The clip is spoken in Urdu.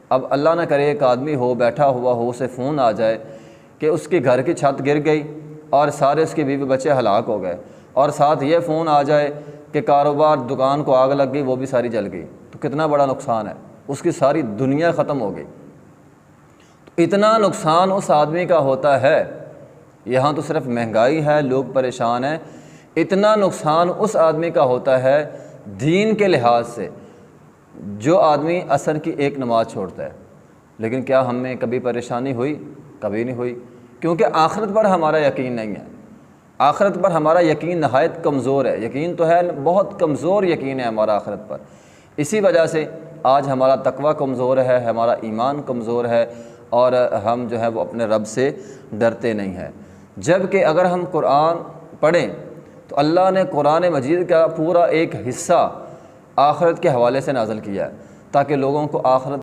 اب اللہ نہ کرے ایک آدمی ہو بیٹھا ہوا ہو، اسے فون آ جائے کہ اس کی گھر کی چھت گر گئی اور سارے اس کے بیوی بچے ہلاک ہو گئے، اور ساتھ یہ فون آ جائے کہ کاروبار دکان کو آگ لگ گئی، وہ بھی ساری جل گئی، تو کتنا بڑا نقصان ہے، اس کی ساری دنیا ختم ہو گئی۔ تو اتنا نقصان اس آدمی کا ہوتا ہے، یہاں تو صرف مہنگائی ہے، لوگ پریشان ہیں، اتنا نقصان اس آدمی کا ہوتا ہے دین کے لحاظ سے، جو آدمی عصر کی ایک نماز چھوڑتا ہے۔ لیکن کیا ہم میں کبھی پریشانی ہوئی؟ کبھی نہیں ہوئی، کیونکہ آخرت پر ہمارا یقین نہیں ہے۔ آخرت پر ہمارا یقین نہایت کمزور ہے، یقین تو ہے، بہت کمزور یقین ہے ہمارا آخرت پر۔ اسی وجہ سے آج ہمارا تقوی کمزور ہے، ہمارا ایمان کمزور ہے، اور ہم جو ہے وہ اپنے رب سے ڈرتے نہیں ہیں۔ جبکہ اگر ہم قرآن پڑھیں تو اللہ نے قرآن مجید کا پورا ایک حصہ آخرت کے حوالے سے نازل کیا ہے، تاکہ لوگوں کو آخرت